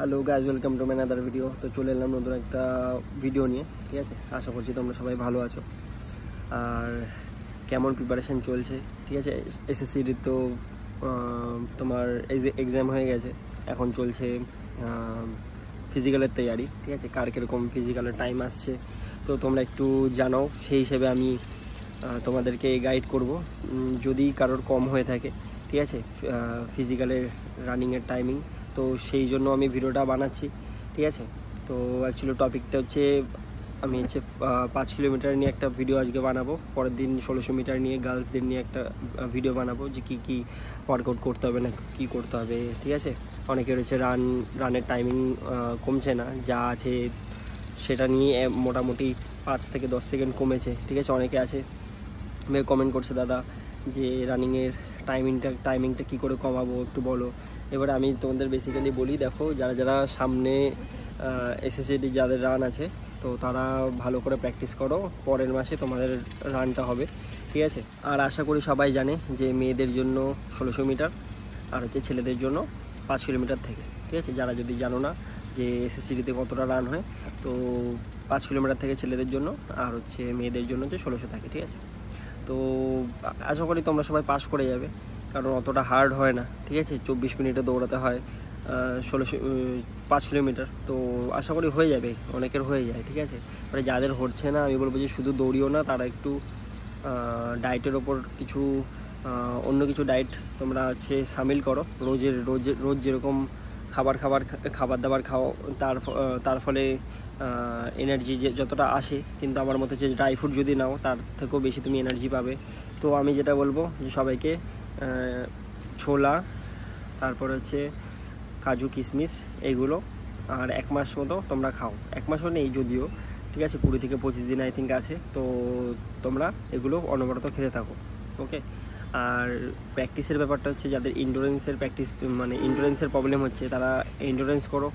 Hello guys, welcome to my other video. তো চলে এলাম নতুন একটা ভিডিও নিয়ে, ঠিক আছে। আশা করছি তোমরা সবাই ভালো আছো। আর কেমন প্রিপারেশান চলছে, ঠিক আছে। এসএসসির তো তোমার এক্সাম হয়ে গেছে, এখন চলছে ফিজিক্যালের তৈয়ারি, ঠিক আছে। কার কীরকম ফিজিক্যালের টাইম আসছে তো তোমরা একটু জানাও, সেই হিসেবে আমি তোমাদেরকে গাইড করব। যদি কারোর কম হয়ে থাকে, ঠিক আছে, ফিজিক্যালের রানিংয়ের টাইমিং, তো সেই জন্য আমি ভিডিওটা বানাচ্ছি, ঠিক আছে। তো অ্যাকচুয়ালি টপিকটা হচ্ছে আমি 5 কিলোমিটার নিয়ে একটা ভিডিও আজকে বানাবো, পরের দিন 1600 মিটার নিয়ে গার্লসদের নিয়ে একটা ভিডিও বানাবো, যে কী ওয়ার্কআউট করতে হবে না কী করতে হবে, ঠিক আছে। অনেকের হচ্ছে রানের টাইমিং কমছে না, যা আছে সেটা নিয়ে মোটামুটি 5 থেকে 10 সেকেন্ড কমেছে, ঠিক আছে। অনেকে আছে মেয়ে কমেন্ট করছে, দাদা যে রানিংয়ের টাইমিংটা কী করে কমাবো একটু বলো। এবারে আমি তোমাদের বেসিক্যালি বলি, দেখো যারা সামনে এসএসসি যাদের রান আছে, তো তারা ভালো করে প্র্যাকটিস করো, পরের মাসে তোমাদের রানটা হবে, ঠিক আছে। আর আশা করি সবাই জানে যে মেয়েদের জন্য 1600 মিটার আর হচ্ছে ছেলেদের জন্য 5 কিলোমিটার থেকে, ঠিক আছে। যারা যদি জানো না যে এসএসসিতে কতটা রান হয়, তো 5 কিলোমিটার থেকে ছেলেদের জন্য, আর হচ্ছে মেয়েদের জন্য হচ্ছে 1600 থাকে, ঠিক আছে। তো আশা করি তোমরা সবাই পাস করে যাবে, কারণ অতটা হার্ড হয় না, ঠিক আছে। 24 মিনিটে দৌড়াতে হয় 5 কিলোমিটার, তো আশা করি হয়ে যাবে, অনেকের হয়ে যায়, ঠিক আছে। মানে যাদের হচ্ছে না, আমি বলবো যে শুধু দৌড়িও না, তারা একটু ডায়েটের ওপর কিছু অন্য কিছু ডায়েট তোমরা হচ্ছে সামিল করো। রোজ যেরকম খাবার দাবার খাও, তার ফলে এনার্জি যে যতটা আসে, কিন্তু আমার মতে যে ড্রাই ফ্রুট যদি নাও, তার থেকেও বেশি তুমি এনার্জি পাবে। তো আমি যেটা বলবো যে সবাইকে ছোলা, তারপর হচ্ছে কাজু কিশমিশ, এইগুলো আর 1 মাস মতো তোমরা খাও। 1 মাসও নেই যদিও, ঠিক আছে, 20 থেকে 25 দিন আই থিঙ্ক আছে। তো তোমরা এগুলো অনবরত খেতে থাকো, ওকে। আর প্র্যাকটিসের ব্যাপারটা হচ্ছে, যাদের ইন্ডোরেন্সের প্রবলেম হচ্ছে, তারা এন্ডুরেন্স করো।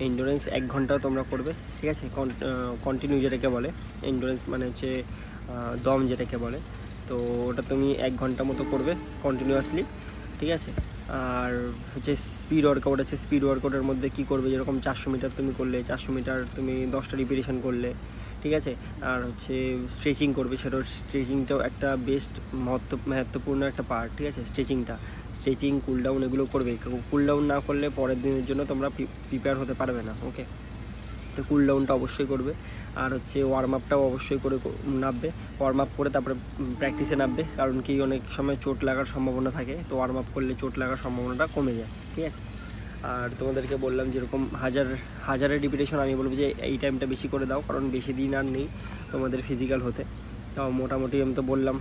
এন্ডুরেন্স 1 ঘন্টাও তোমরা করবে, ঠিক আছে। কন্টিনিউ যেটাকে বলে এন্ডুরেন্স, মানে হচ্ছে দম যেটাকে বলে, তো ওটা তুমি 1 ঘন্টা মতো করবে কন্টিনিউয়াসলি, ঠিক আছে। আর হচ্ছে স্পিড ওয়ার্কআউট আছে, স্পিড ওয়ার্কআউটের মধ্যে কী করবে, যেরকম 400 মিটার তুমি করলে, 400 মিটার তুমি 10টা রিপিটেশন করলে, ঠিক আছে। আর হচ্ছে স্ট্রেচিং করবে, সেটাও স্ট্রেচিংটাও একটা বেস্ট মহত্বপূর্ণ একটা পার্ট, ঠিক আছে। স্ট্রেচিং কুলডাউন এগুলো করবে। কুলডাউন না করলে পরের দিনের জন্য তোমরা প্রিপেয়ার হতে পারবে না, ওকে। তো কুলডাউনটা অবশ্যই করবে। আর হচ্ছে ওয়ার্ম আপটাও অবশ্যই করে নামবে, ওয়ার্ম আপ করে তারপরে প্র্যাকটিসে নামবে, কারণ কি অনেক সময় চোট লাগার সম্ভাবনা থাকে, তো ওয়ার্ম আপ করলে চোট লাগার সম্ভাবনাটা কমে যায়, ঠিক আছে। আর তোমাদেরকে বললাম যেরকম হাজারের রিপিটেশন, আমি বলবো যে এই টাইমটা বেশি করে দাও, কারণ বেশি দিন আর নেই তোমাদের ফিজিক্যাল হতে। তাও মোটামুটি আমি তো বললাম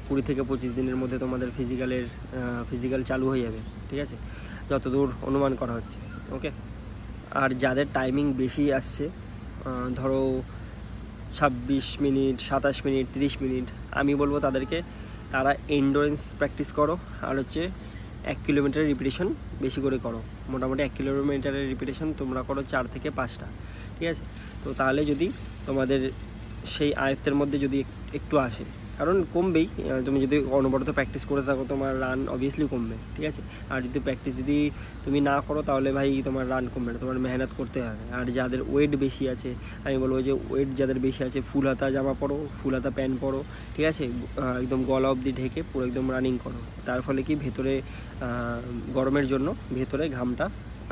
20 থেকে 25 দিনের মধ্যে তোমাদের ফিজিক্যাল চালু হয়ে যাবে, ঠিক আছে, যতদূর অনুমান করা হচ্ছে, ওকে। আর যাদের টাইমিং বেশি আসছে, ধরো 26 মিনিট, 27 মিনিট, 30 মিনিট, আমি বলবো তারা এন্ডুরেন্স প্র্যাকটিস করো। আর হচ্ছে 1 কিলোমিটারের রিপিটেশন বেশি করে করো। মোটামুটি 1 কিলোমিটারের রিপিটেশন তোমরা করো 4 থেকে 5টা, ঠিক আছে। তো তাহলে যদি তোমাদের সেই আয়ত্তের মধ্যে যদি একটু আসে, কারণ কমবেই, তুমি যদি অনবরত প্র্যাকটিস করে থাকো, তোমার রান অবভিয়াসলি কমবে, ঠিক আছে। আর যদি প্র্যাকটিস তুমি না করো, তাহলে ভাই তোমার রান কমবে না, তোমার মেহনত করতে হবে। আর যাদের ওয়েট বেশি আছে, আমি বলবো যে ওয়েট যাদের বেশি আছে, ফুল হাতা জামা পরো, ফুল হাতা প্যান্ট পরো, ঠিক আছে। একদম গলা অবধি ঢেকে পুরো একদম রানিং করো। তার ফলে কি ভেতরে গরমের জন্য ভেতরে ঘামটা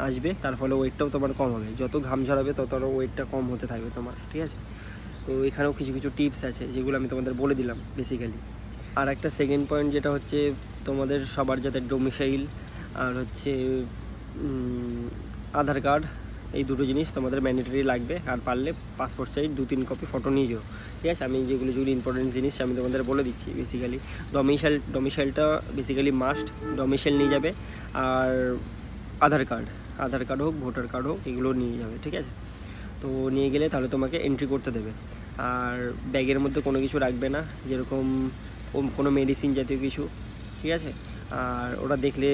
আসবে, তার ফলে ওয়েটটাও তোমার কম হবে। যত ঘাম ঝরাবে তত ওয়েটটা কম হতে থাকবে তোমার, ঠিক আছে। তো এখানেও কিছু টিপস আছে, যেগুলো আমি তোমাদের বলে দিলাম বেসিক্যালি। আর একটা সেকেন্ড পয়েন্ট যেটা হচ্ছে, তোমাদের সবার যাতে ডোমিসাইল আর হচ্ছে আধার কার্ড, এই দুটো জিনিস তোমাদের ম্যান্ডেটরি লাগবে। আর পারলে পাসপোর্ট সাইজ 2-3 কপি ফটো নিয়ে যাও, ঠিক আছে। আমি যেগুলো ইম্পর্টেন্ট জিনিস আমি তোমাদের বলে দিচ্ছি বেসিক্যালি। ডোমিসাইলটা বেসিক্যালি মাস্ট, ডোমিসাইল নিয়ে যাবে। আর আধার কার্ড হোক, ভোটার কার্ড হোক, এগুলো নিয়ে যাবে, ঠিক আছে। তো নিয়ে গেলে তাহলে তোমাকে এন্ট্রি করতে দেবে। আর ব্যাগের মধ্যে কোনো কিছু রাখবে না, যেরকম কোনো মেডিসিন জাতীয় কিছু, ঠিক আছে। আর ওরা দেখলে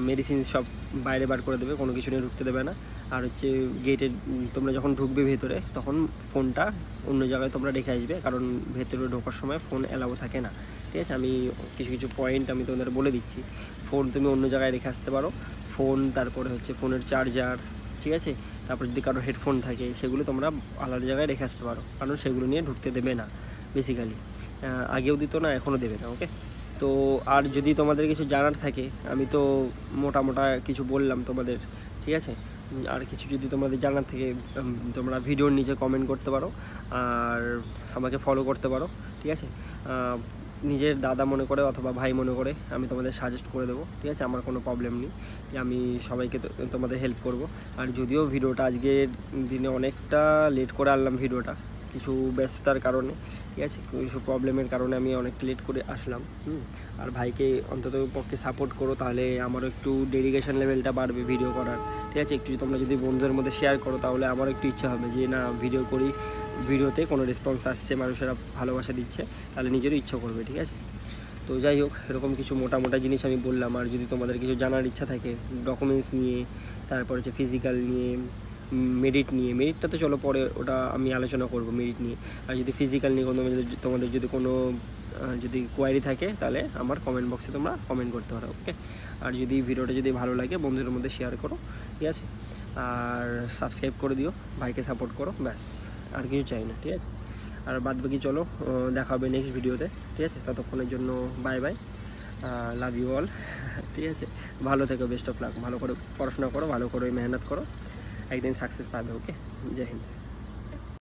মেডিসিন সব বাইরে বার করে দেবে, কোনো কিছু নিয়ে ঢুকতে দেবে না। আর হচ্ছে গেটে তোমরা যখন ঢুকবে ভেতরে, তখন ফোনটা অন্য জায়গায় তোমরা রেখে আসবে, কারণ ভেতরে ঢোকার সময় ফোন অ্যালাউ থাকে না, ঠিক আছে। আমি কিছু পয়েন্ট আমি তোমাদের বলে দিচ্ছি। ফোন তুমি অন্য জায়গায় রেখে আসতে পারো, ফোন, তারপরে হচ্ছে ফোনের চার্জার, ঠিক আছে, তারপর যদি কারো হেডফোন থাকে সেগুলো তোমরা আলাদা জায়গায় রেখে আসতে পারো, কারণ সেগুলো নিয়ে ঢুকতে দেবে না বেসিক্যালি। আগেও দিত না, এখনও দেবে না। ওকে, তো আর যদি তোমাদের কিছু জানার থাকে, আমি তো মোটা কিছু বললাম তোমাদের, ঠিক আছে, আর কিছু যদি তোমাদের জানার থেকে তোমরা ভিডিওর নিচে কমেন্ট করতে পারো আর আমাকে ফলো করতে পারো, ঠিক আছে। নিজের দাদা মনে করে অথবা ভাই মনে করে আমি তোমাদের সাজেস্ট করে দেবো, ঠিক আছে, আমার কোনো প্রবলেম নেই, যে আমি সবাইকে তোমাদের হেল্প করব। আর যদিও ভিডিওটা আজকের দিনে অনেকটা লেট করে আনলাম ভিডিওটা, কিছু ব্যস্ততার কারণে, ঠিক আছে, কিছু প্রবলেমের কারণে আমি অনেকটা লেট করে আসলাম। আর ভাইকে অন্তত পক্ষে সাপোর্ট করো, তাহলে আমারও একটু ডেডিকেশন লেভেলটা বাড়বে ভিডিও করার, ঠিক আছে। একটু তোমরা যদি বন্ধুদের মধ্যে শেয়ার করো তাহলে আমারও একটু ইচ্ছা হবে যে না, ভিডিও করি, ভিডিওতে কোনো রেসপন্স আসছে, মানুষেরা ভালোবাসা দিচ্ছে, তাহলে নিজেরও ইচ্ছা করবে, ঠিক আছে। তো যাই হোক, এরকম কিছু মোটা জিনিস আমি বললাম। আর যদি তোমাদের কিছু জানার ইচ্ছা থাকে ডকুমেন্টস নিয়ে, তারপর হচ্ছে ফিজিক্যাল নিয়ে, মেরিটটা তো চলো পরে, ওটা আমি আলোচনা করব মেরিট নিয়ে। আর যদি ফিজিক্যাল নিয়ে তোমাদের যদি কোনো যদি কোয়ারি থাকে তাহলে আমার কমেন্ট বক্সে তোমরা কমেন্ট করতে পারো। ওকে, আর যদি ভিডিওটা যদি ভালো লাগে বন্ধুদের মধ্যে শেয়ার করো, ঠিক আছে, আর সাবস্ক্রাইব করে দিও, ভাইকে সাপোর্ট করো, ব্যাস, আর কিছু চাই না, ঠিক আছে। আর বাদ বাকি চলো দেখা হবে নেক্সট ভিডিওতে, ঠিক আছে। ততক্ষণের জন্য bye bye, love you all, ঠিক আছে। ভালো থেকো, বেস্ট অফ লাক, ভালো করে পড়াশোনা করো, ভালো করে মেহনত করো, একদিন সাকসেস পাবে। ওকে, জয় হিন্দ।